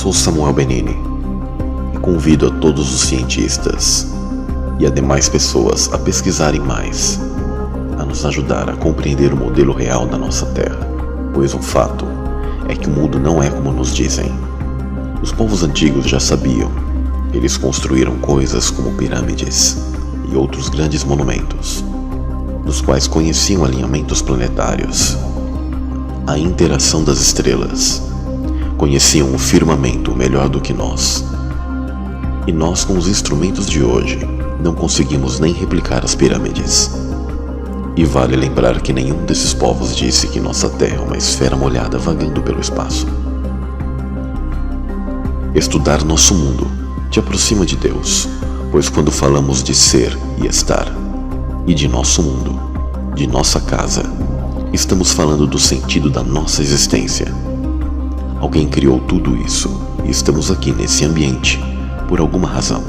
Sou Samuel Benini e convido a todos os cientistas e a demais pessoas a pesquisarem mais, a nos ajudar a compreender o modelo real da nossa Terra, pois o fato é que o mundo não é como nos dizem. Os povos antigos já sabiam. Eles construíram coisas como pirâmides e outros grandes monumentos, dos quais conheciam alinhamentos planetários, a interação das estrelas, conheciam o firmamento melhor do que nós. E nós, com os instrumentos de hoje, não conseguimos nem replicar as pirâmides. E vale lembrar que nenhum desses povos disse que nossa Terra é uma esfera molhada vagando pelo espaço. Estudar nosso mundo te aproxima de Deus, pois quando falamos de ser e estar, e de nosso mundo, de nossa casa, estamos falando do sentido da nossa existência. Alguém criou tudo isso e estamos aqui nesse ambiente por alguma razão.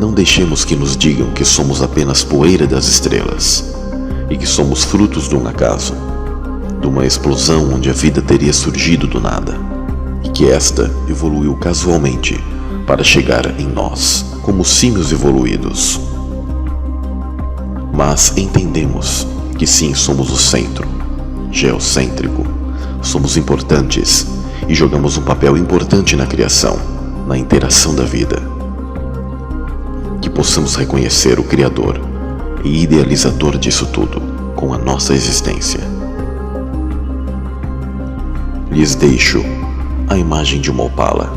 Não deixemos que nos digam que somos apenas poeira das estrelas e que somos frutos de um acaso, de uma explosão onde a vida teria surgido do nada e que esta evoluiu casualmente para chegar em nós como símios evoluídos. Mas entendemos que sim, somos o centro, geocêntrico, somos importantes e jogamos um papel importante na criação, na interação da vida. Que possamos reconhecer o Criador e idealizador disso tudo com a nossa existência. Lhes deixo a imagem de uma opala,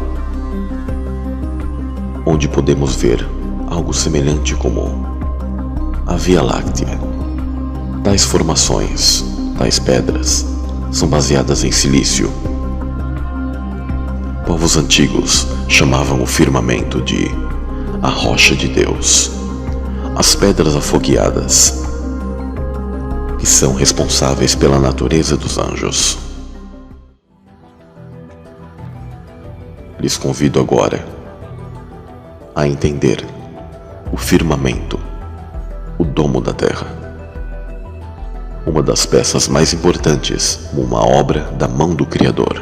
onde podemos ver algo semelhante como a Via Láctea. Tais formações, tais pedras, são baseadas em silício. Povos antigos chamavam o firmamento de a rocha de Deus, as pedras afogueadas, que são responsáveis pela natureza dos anjos. Lhes convido agora a entender o firmamento, o domo da Terra, uma das peças mais importantes, uma obra da mão do Criador.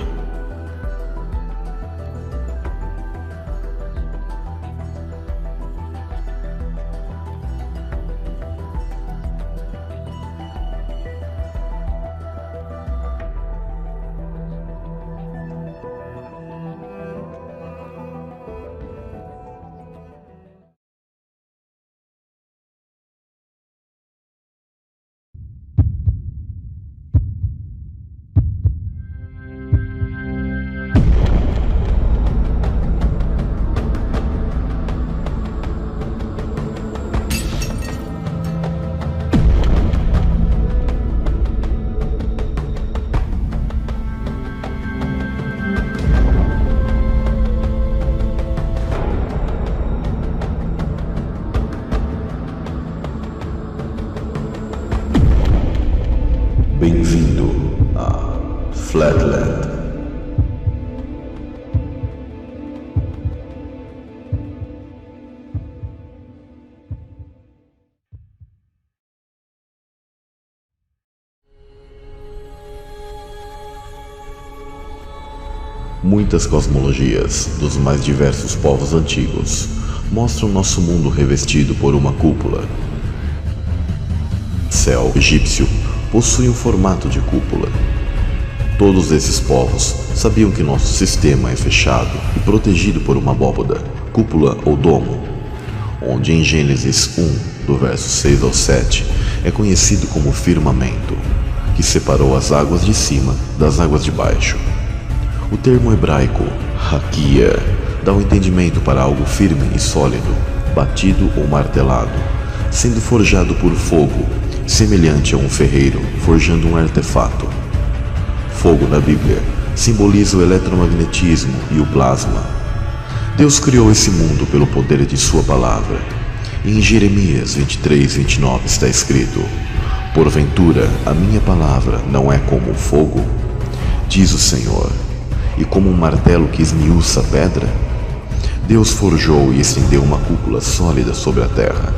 Bem-vindo a Flatland. Muitas cosmologias dos mais diversos povos antigos mostram nosso mundo revestido por uma cúpula. O céu egípcio possui um formato de cúpula. Todos esses povos sabiam que nosso sistema é fechado e protegido por uma abóbada, cúpula ou domo, onde em Gênesis 1, do verso 6 ao 7, é conhecido como firmamento, que separou as águas de cima das águas de baixo. O termo hebraico, hakia, dá um entendimento para algo firme e sólido, batido ou martelado, sendo forjado por fogo, semelhante a um ferreiro forjando um artefato. Fogo na Bíblia simboliza o eletromagnetismo e o plasma. Deus criou esse mundo pelo poder de sua palavra. Em Jeremias 23:29 está escrito: porventura a minha palavra não é como o fogo, diz o Senhor, e como um martelo que esmiuça a pedra? Deus forjou e estendeu uma cúpula sólida sobre a terra.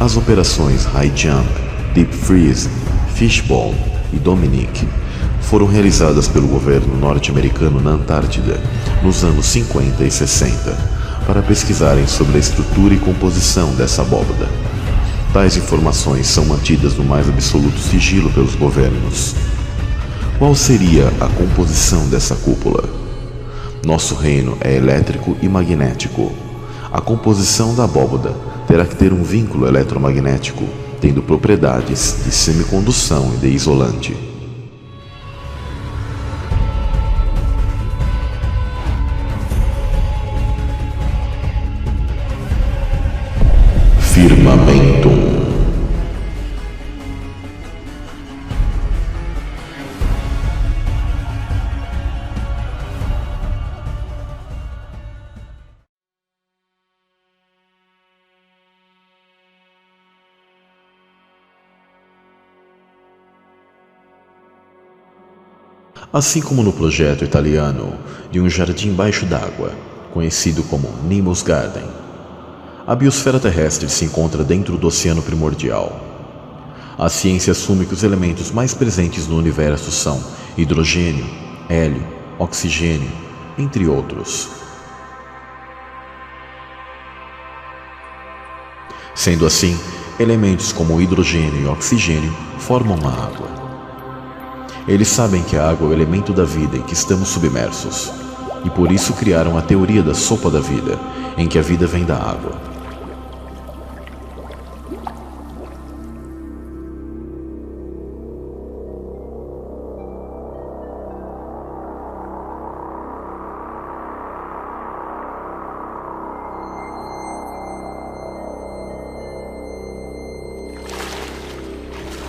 As operações High Jump, Deep Freeze, Fishbone e Dominic foram realizadas pelo governo norte-americano na Antártida nos anos 50 e 60 para pesquisarem sobre a estrutura e composição dessa abóbada. Tais informações são mantidas no mais absoluto sigilo pelos governos. Qual seria a composição dessa cúpula? Nosso reino é elétrico e magnético. A composição da abóbada terá que ter um vínculo eletromagnético, tendo propriedades de semicondução e de isolante. Firmamentum. Assim como no projeto italiano de um jardim embaixo d'água, conhecido como Nemo's Garden, a biosfera terrestre se encontra dentro do oceano primordial. A ciência assume que os elementos mais presentes no universo são hidrogênio, hélio, oxigênio, entre outros. Sendo assim, elementos como hidrogênio e oxigênio formam a água. Eles sabem que a água é o elemento da vida em que estamos submersos, e por isso criaram a teoria da sopa da vida, em que a vida vem da água.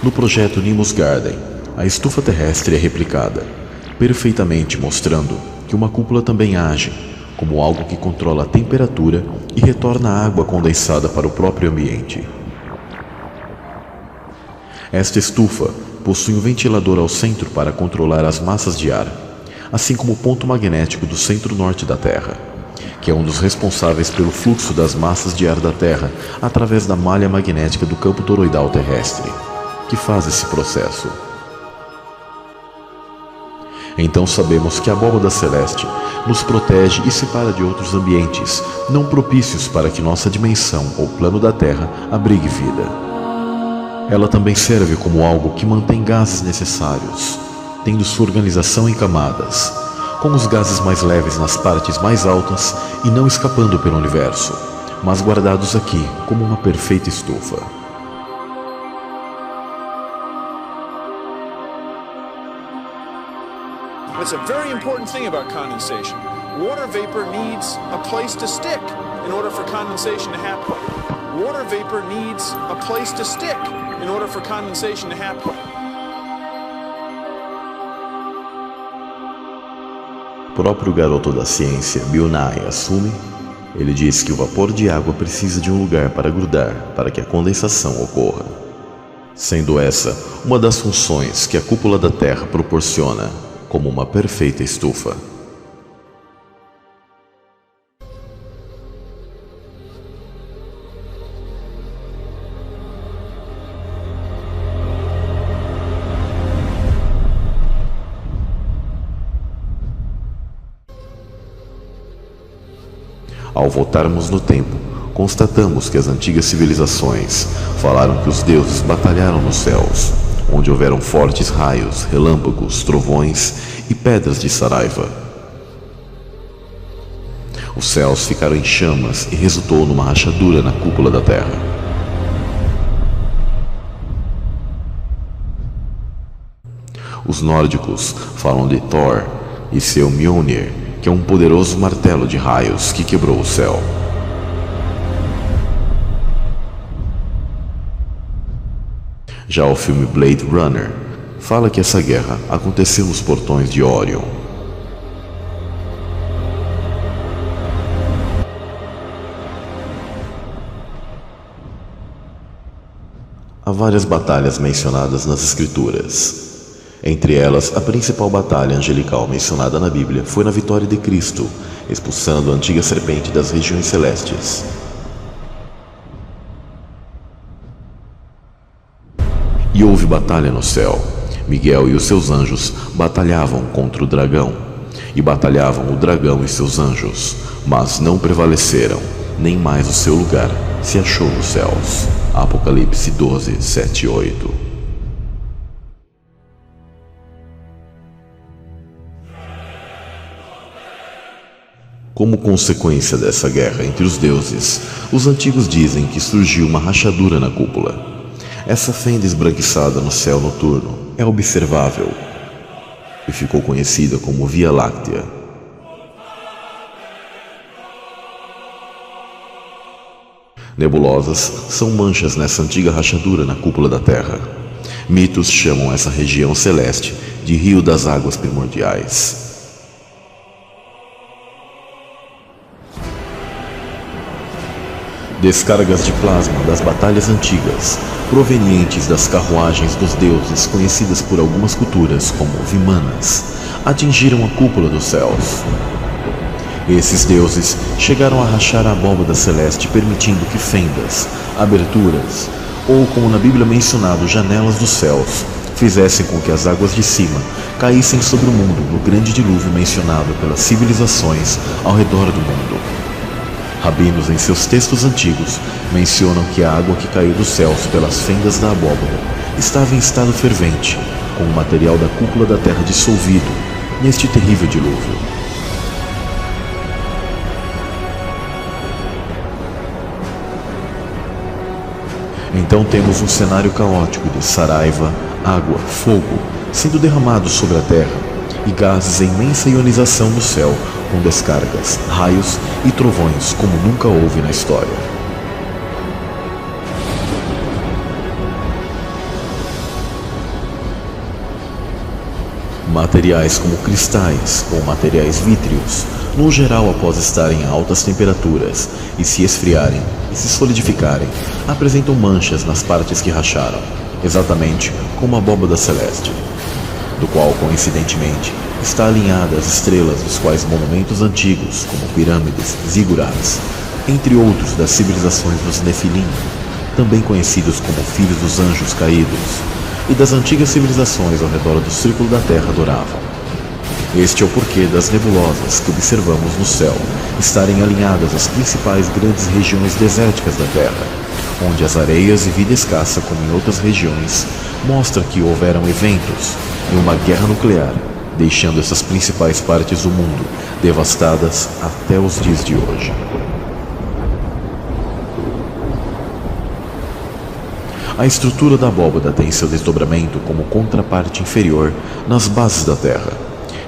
No projeto Nemo's Garden, a estufa terrestre é replicada, perfeitamente mostrando que uma cúpula também age como algo que controla a temperatura e retorna a água condensada para o próprio ambiente. Esta estufa possui um ventilador ao centro para controlar as massas de ar, assim como o ponto magnético do centro-norte da Terra, que é um dos responsáveis pelo fluxo das massas de ar da Terra através da malha magnética do campo toroidal terrestre, que faz esse processo. Então sabemos que a abóbada celeste nos protege e separa de outros ambientes não propícios para que nossa dimensão ou plano da Terra abrigue vida. Ela também serve como algo que mantém gases necessários, tendo sua organização em camadas, com os gases mais leves nas partes mais altas e não escapando pelo universo, mas guardados aqui como uma perfeita estufa. That's a very important thing about condensation. Water vapor needs a place to stick in order for condensation to happen. Water vapor needs a place to stick in order for condensation to happen. O próprio garoto da ciência, Bill Nye, assume. Ele diz que o vapor de água precisa de um lugar para grudar para que a condensação ocorra, sendo essa uma das funções que a cúpula da Terra proporciona, como uma perfeita estufa. Ao voltarmos no tempo, constatamos que as antigas civilizações falaram que os deuses batalharam nos céus, onde houveram fortes raios, relâmpagos, trovões e pedras de saraiva. Os céus ficaram em chamas e resultou numa rachadura na cúpula da Terra. Os nórdicos falam de Thor e seu Mjolnir, que é um poderoso martelo de raios que quebrou o céu. Já o filme Blade Runner fala que essa guerra aconteceu nos portões de Orion. Há várias batalhas mencionadas nas Escrituras. Entre elas, a principal batalha angelical mencionada na Bíblia foi na vitória de Cristo, expulsando a antiga serpente das regiões celestes. E houve batalha no céu, Miguel e os seus anjos batalhavam contra o dragão, e batalhavam o dragão e seus anjos, mas não prevaleceram, nem mais o seu lugar se achou nos céus. Apocalipse 12, 7 e 8. Como consequência dessa guerra entre os deuses, os antigos dizem que surgiu uma rachadura na cúpula. Essa fenda esbranquiçada no céu noturno é observável e ficou conhecida como Via Láctea. Nebulosas são manchas nessa antiga rachadura na cúpula da Terra. Mitos chamam essa região celeste de Rio das Águas Primordiais. Descargas de plasma das batalhas antigas, provenientes das carruagens dos deuses conhecidas por algumas culturas como Vimanas, atingiram a cúpula dos céus. Esses deuses chegaram a rachar a abóbada celeste, permitindo que fendas, aberturas, ou como na Bíblia mencionado, janelas dos céus, fizessem com que as águas de cima caíssem sobre o mundo no grande dilúvio mencionado pelas civilizações ao redor do mundo. Rabinos, em seus textos antigos, mencionam que a água que caiu dos céus pelas fendas da abóbada estava em estado fervente, com o material da cúpula da terra dissolvido neste terrível dilúvio. Então temos um cenário caótico de saraiva, água, fogo sendo derramados sobre a terra e gases em imensa ionização no céu, com descargas, raios e trovões como nunca houve na história. Materiais como cristais ou materiais vítreos, no geral após estarem a altas temperaturas e se esfriarem e se solidificarem, apresentam manchas nas partes que racharam, exatamente como a abóbada celeste, do qual, coincidentemente, está alinhada às estrelas dos quais monumentos antigos, como pirâmides, zigurats, entre outros das civilizações dos Nefilim, também conhecidos como filhos dos anjos caídos, e das antigas civilizações ao redor do círculo da Terra adoravam. Este é o porquê das nebulosas que observamos no céu estarem alinhadas às principais grandes regiões desérticas da Terra, onde as areias e vida escassa, como em outras regiões, mostra que houveram eventos e uma guerra nuclear, deixando essas principais partes do mundo devastadas até os dias de hoje. A estrutura da abóbada tem seu desdobramento como contraparte inferior nas bases da Terra,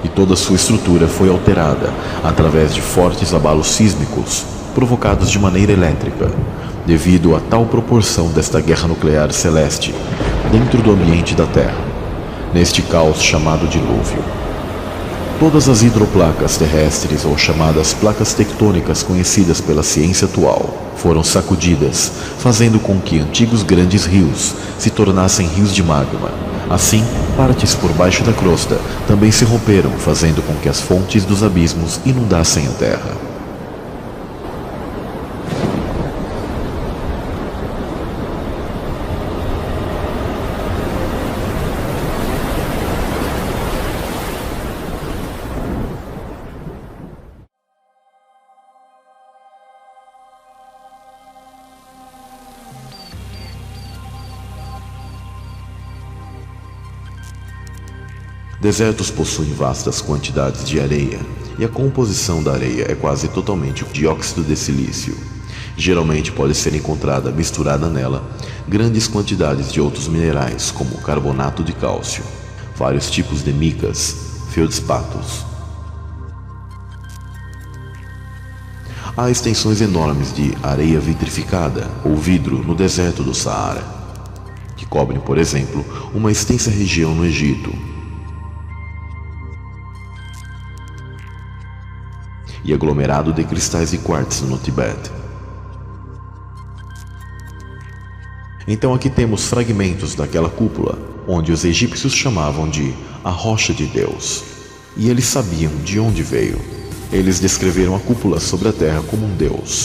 e toda sua estrutura foi alterada através de fortes abalos sísmicos provocados de maneira elétrica, devido a tal proporção desta guerra nuclear celeste dentro do ambiente da Terra, neste caos chamado dilúvio. Todas as hidroplacas terrestres, ou chamadas placas tectônicas conhecidas pela ciência atual, foram sacudidas, fazendo com que antigos grandes rios se tornassem rios de magma. Assim, partes por baixo da crosta também se romperam, fazendo com que as fontes dos abismos inundassem a Terra. Desertos possuem vastas quantidades de areia, e a composição da areia é quase totalmente dióxido de silício. Geralmente pode ser encontrada misturada nela grandes quantidades de outros minerais, como carbonato de cálcio, vários tipos de micas, feldspatos. Há extensões enormes de areia vitrificada ou vidro no deserto do Saara, que cobrem, por exemplo, uma extensa região no Egito, e aglomerado de cristais de quartzo no Tibete. Então aqui temos fragmentos daquela cúpula, onde os egípcios chamavam de a Rocha de Deus, e eles sabiam de onde veio. Eles descreveram a cúpula sobre a terra como um deus.